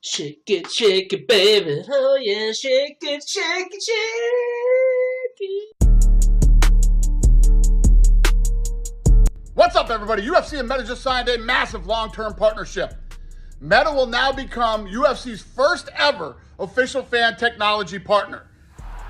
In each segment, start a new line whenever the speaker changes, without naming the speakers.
Shake it, baby. Oh yeah, shake it, shake it, shake it.
What's up, everybody? UFC and Meta just signed a massive long-term partnership. Meta will now become UFC's first ever official fan technology partner.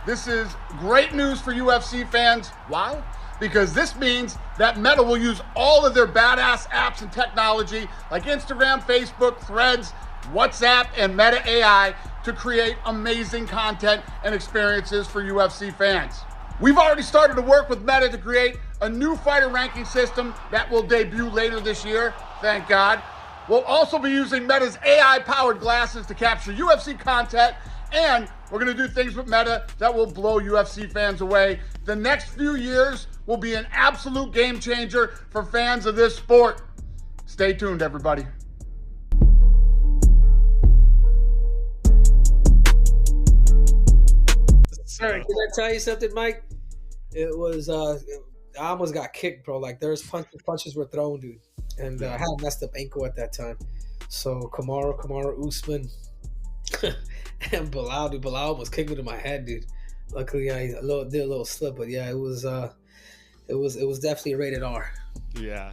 This is great news for UFC fans. Why? Because this means that Meta will use all of their badass apps and technology like Instagram, Facebook, Threads, WhatsApp, and Meta AI to create amazing content and experiences for UFC fans. We've already started to work with Meta to create a new fighter ranking system that will debut later this year, thank God. We'll also be using Meta's AI-powered glasses to capture UFC content, and we're gonna do things with Meta that will blow UFC fans away. The next few years will be an absolute game changer for fans of this sport. Stay tuned, everybody.
Sorry, can I tell you something, Mike? It was I almost got kicked, bro. Like there's punches were thrown, dude, and I had a messed up ankle at that time. So Kamaru, Usman, and Belal, dude. Belal almost kicked me to my head, dude. Luckily, I did a little slip, but yeah, it was definitely rated R.
Yeah.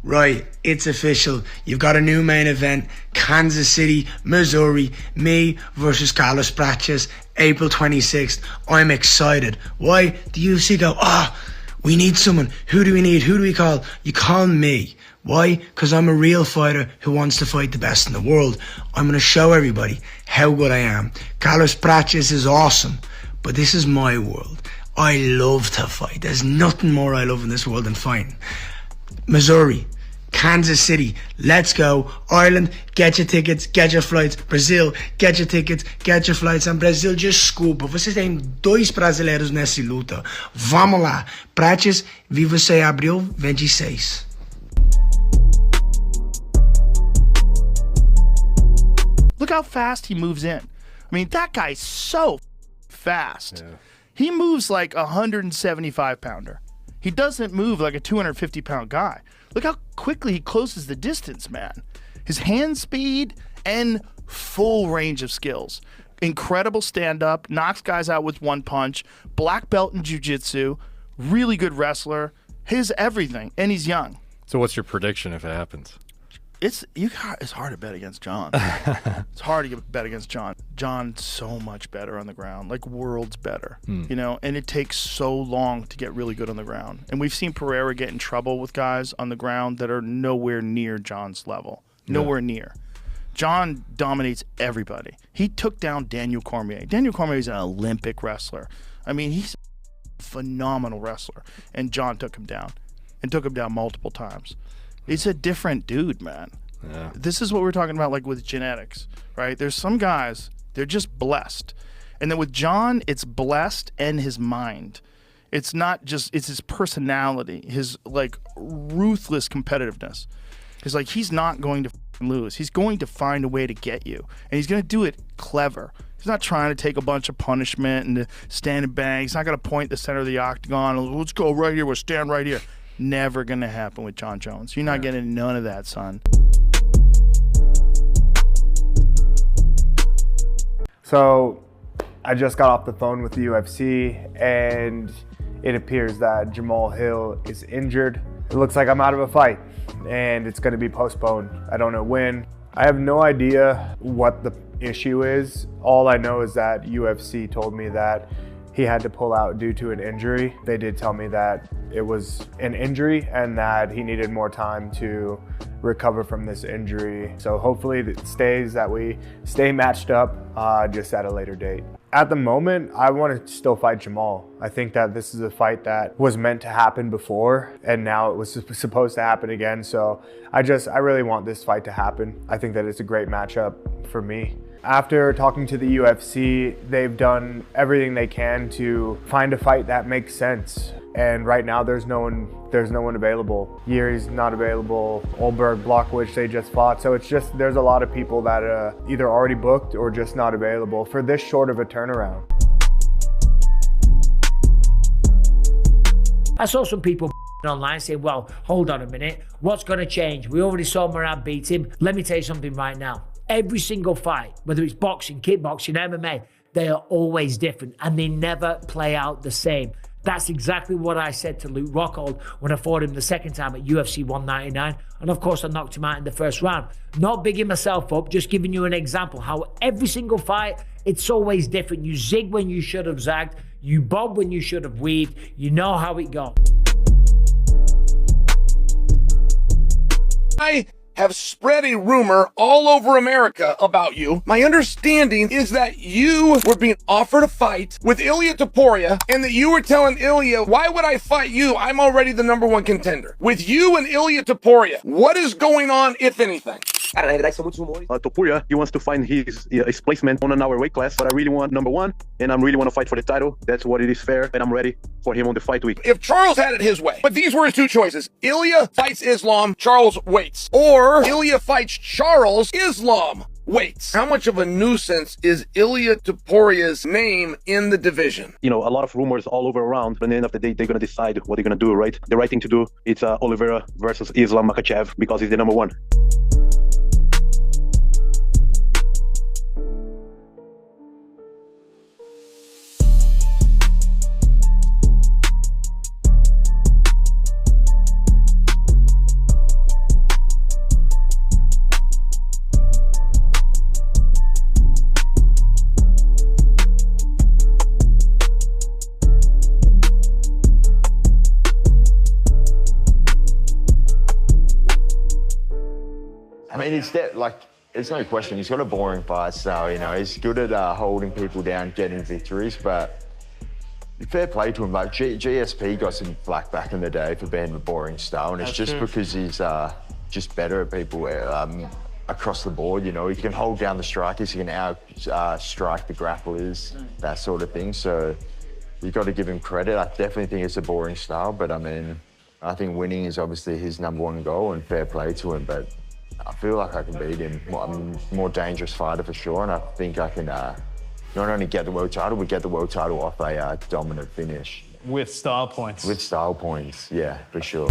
Right, it's official. You've got a new main event, Kansas City, Missouri, me versus Carlos Prates, April 26th. I'm excited. Why? The UFC go, we need someone. Who do we need? Who do we call? You call me. Why? Because I'm a real fighter who wants to fight the best in the world. I'm going to show everybody how good I am. Carlos Prates is awesome, but this is my world. I love to fight. There's nothing more I love in this world than fighting. Missouri, Kansas City, let's go. Ireland, get your tickets, get your flights. Brazil, get your tickets, get your flights. And Brazil, desculpa, vocês têm 2 brasileiros nessa luta. Vamos lá. Prates, vi você abril 26.
Look how fast he moves in. I mean, that guy's so fast. Yeah. He moves like a 175-pounder. He doesn't move like a 250-pound guy. Look how quickly he closes the distance, man. His hand speed and full range of skills. Incredible stand-up, knocks guys out with one punch, black belt in jiu-jitsu, really good wrestler, his everything, and he's young.
So what's your prediction if it happens?
It's hard to bet against Jon. It's hard to bet against Jon. Jon's so much better on the ground, like worlds better, you know, and it takes so long to get really good on the ground. And we've seen Pereira get in trouble with guys on the ground that are nowhere near Jon's level, nowhere near. Jon dominates everybody. He took down Daniel Cormier. Daniel Cormier is an Olympic wrestler. I mean, he's a phenomenal wrestler, and Jon took him down multiple times. He's a different dude, man. Yeah. This is what we're talking about, like with genetics, right? There's some guys, they're just blessed. And then with Jon, it's blessed and his mind. It's not just, it's his personality, his like ruthless competitiveness. It's like he's not going to lose. He's going to find a way to get you. And he's going to do it clever. He's not trying to take a bunch of punishment and to stand and bang. He's not going to point the center of the octagon. Let's go right here. We'll stand right here. Never gonna happen with Jon Jones. You're not getting none of that, son.
So I just got off the phone with the UFC and it appears that Jamahal Hill is injured. It looks like I'm out of a fight and it's gonna be postponed. I don't know when. I have no idea what the issue is. All I know is that UFC told me that he had to pull out due to an injury. They did tell me that it was an injury and that he needed more time to recover from this injury. So hopefully it stays, that we stay matched up just at a later date. At the moment, I want to still fight Jamahal. I think that this is a fight that was meant to happen before, and now it was supposed to happen again. So I really want this fight to happen. I think that it's a great matchup for me. After talking to the UFC, they've done everything they can to find a fight that makes sense. And right now, there's no one available. Yuri's not available. Olberg, Blachowicz, they just fought. So it's just, there's a lot of people that are either already booked or just not available for this short of a turnaround.
I saw some people online saying, well, hold on a minute. What's going to change? We already saw Merab beat him. Let me tell you something right now. Every single fight, whether it's boxing, kickboxing, MMA, they are always different and they never play out the same. That's exactly what I said to Luke Rockhold when I fought him the second time at UFC 199. And of course, I knocked him out in the first round. Not bigging myself up, just giving you an example how every single fight, it's always different. You zig when you should have zagged. You bob when you should have weaved. You know how it goes.
I have spread a rumor all over America about you. My understanding is that you were being offered a fight with Ilia Topuria and that you were telling Ilia, why would I fight you? I'm already the #1 contender. With you and Ilia Topuria, what is going on, if anything?
Cara, na realidade são muitos rumores. Topuria, he wants to find his placement on our weight class, but I really want #1, and I really want to fight for the title. That's what it is fair, and I'm ready for him on the fight week.
If Charles had it his way, but these were his two choices. Ilia fights Islam, Charles waits. Or Ilia fights Charles, Islam waits. How much of a nuisance is Ilia Topuria's name in the division?
You know, a lot of rumors all over around, but at the end of the day, they're going to decide what they're going to do, right? The right thing to do, it's Oliveira versus Islam Makhachev, because he's the #1.
I mean, it's no question. He's got a boring fight style, you know. He's good at holding people down, getting victories, but fair play to him. Like, GSP got some flack back in the day for being a boring style, and it's just because he's just better at people across the board, you know. He can hold down the strikers, he can strike the grapplers, that sort of thing. So you've got to give him credit. I definitely think it's a boring style, but I mean, I think winning is obviously his #1 goal, and fair play to him, but I feel like I can beat him. I'm a more dangerous fighter for sure, and I think I can not only get the world title, but get the world title off a dominant finish.
With style points.
With style points, yeah, for sure.